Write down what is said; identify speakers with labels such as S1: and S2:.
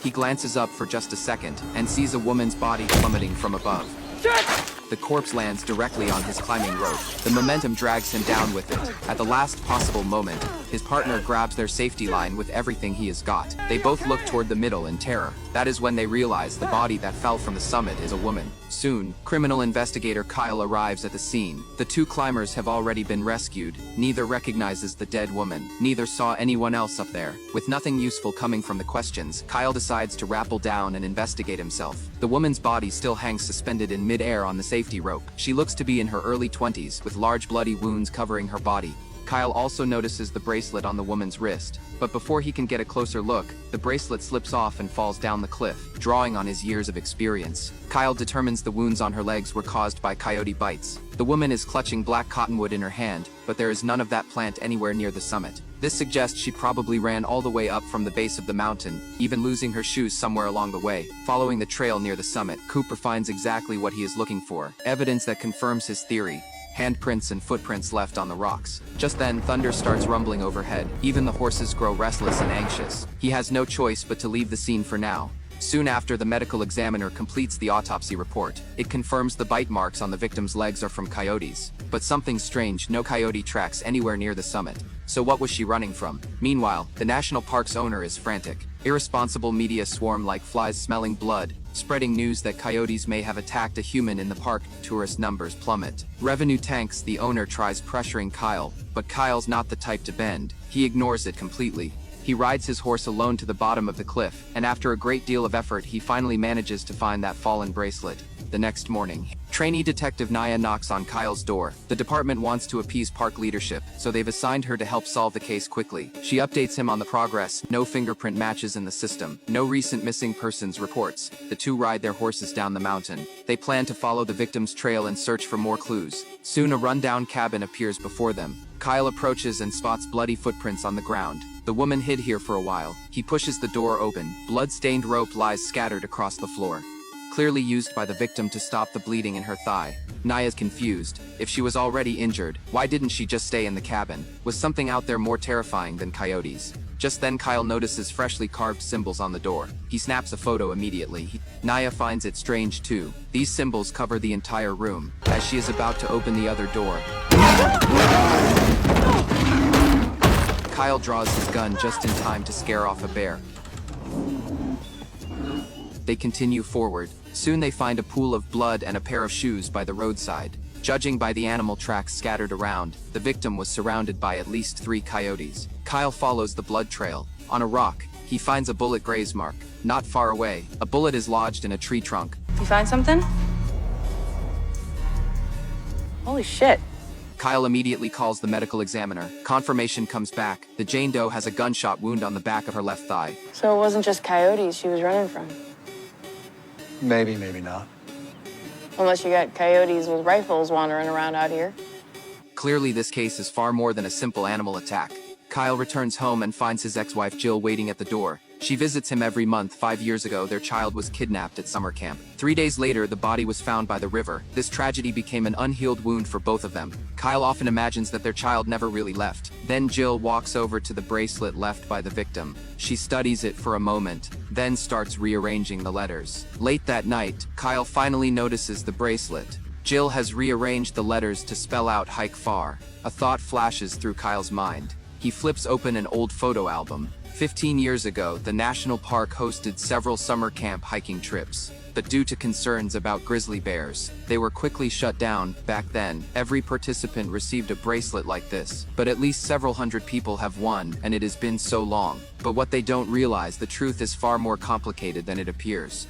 S1: He glances up for just a second and sees a woman's body plummeting from above. The corpse lands directly on his climbing rope. The momentum drags him down with it. At the last possible moment, his partner grabs their safety line with everything he has got. They both look toward the middle in terror. That is when they realize the body that fell from the summit is a woman. Soon, criminal investigator Kyle arrives at the scene. The two climbers have already been rescued. Neither recognizes the dead woman. Neither saw anyone else up there. With nothing useful coming from the questions, Kyle decides to rappel down and investigate himself. The woman's body still hangs suspended in mid-air on the safety rope. She looks to be in her early 20s, with large bloody wounds covering her body. Kyle also notices the bracelet on the woman's wrist, but before he can get a closer look, the bracelet slips off and falls down the cliff, drawing on his years of experience. Kyle determines the wounds on her legs were caused by coyote bites. The woman is clutching black cottonwood in her hand, but there is none of that plant anywhere near the summit. This suggests she probably ran all the way up from the base of the mountain, even losing her shoes somewhere along the way. Following the trail near the summit, Cooper finds exactly what he is looking for, evidence that confirms his theory. Handprints and footprints left on the rocks. Just then, thunder starts rumbling overhead. Even the horses grow restless and anxious. He has no choice but to leave the scene for now. Soon after, the medical examiner completes the autopsy report. It confirms the bite marks on the victim's legs are from coyotes. But something strange, no coyote tracks anywhere near the summit. So what was she running from? Meanwhile, the national park's owner is frantic. Irresponsible media swarm like flies smelling blood, spreading news that coyotes may have attacked a human in the park. Tourist numbers plummet. Revenue tanks. The owner tries pressuring Kyle, but Kyle's not the type to bend. He ignores it completely. He rides his horse alone to the bottom of the cliff, and after a great deal of effort, he finally manages to find that fallen bracelet. The next morning, trainee detective Naya knocks on Kyle's door. The department wants to appease park leadership, so they've assigned her to help solve the case quickly. She updates him on the progress. No fingerprint matches in the system. No recent missing persons reports. The two ride their horses down the mountain. They plan to follow the victim's trail and search for more clues. Soon a rundown cabin appears before them. Kyle approaches and spots bloody footprints on the ground. The woman hid here for a while. He pushes the door open. Blood-stained rope lies scattered across the floor, clearly used by the victim to stop the bleeding in her thigh. Naya's confused. If she was already injured, why didn't she just stay in the cabin? Was something out there more terrifying than coyotes? Just then Kyle notices freshly carved symbols on the door. He snaps a photo immediately. Naya finds it strange too. These symbols cover the entire room. As she is about to open the other door, Kyle draws his gun just in time to scare off a bear. They continue forward. Soon they find a pool of blood and a pair of shoes by the roadside. Judging by the animal tracks scattered around, the victim was surrounded by at least 3 coyotes. Kyle follows the blood trail. On a rock, he finds a bullet graze mark. Not far away, a bullet is lodged in a tree trunk.
S2: You find something? Holy shit.
S1: Kyle immediately calls the medical examiner. Confirmation comes back. The Jane Doe has a gunshot wound on the back of her left thigh.
S2: So it wasn't just coyotes she was running from?
S3: Maybe, maybe not.
S2: Unless you got coyotes with rifles wandering around out here.
S1: Clearly, this case is far more than a simple animal attack. Kyle returns home and finds his ex-wife Jill waiting at the door. She visits him every month. 5 years ago, their child was kidnapped at summer camp. 3 days later, the body was found by the river. This tragedy became an unhealed wound for both of them. Kyle often imagines that their child never really left. Then Jill walks over to the bracelet left by the victim. She studies it for a moment, then starts rearranging the letters. Late that night, Kyle finally notices the bracelet. Jill has rearranged the letters to spell out hike far. A thought flashes through Kyle's mind. He flips open an old photo album. 15 years ago, the national park hosted several summer camp hiking trips. But due to concerns about grizzly bears, they were quickly shut down. Back then, every participant received a bracelet like this. But at least several hundred people have won, and it has been so long. But what they don't realize, the truth is far more complicated than it appears.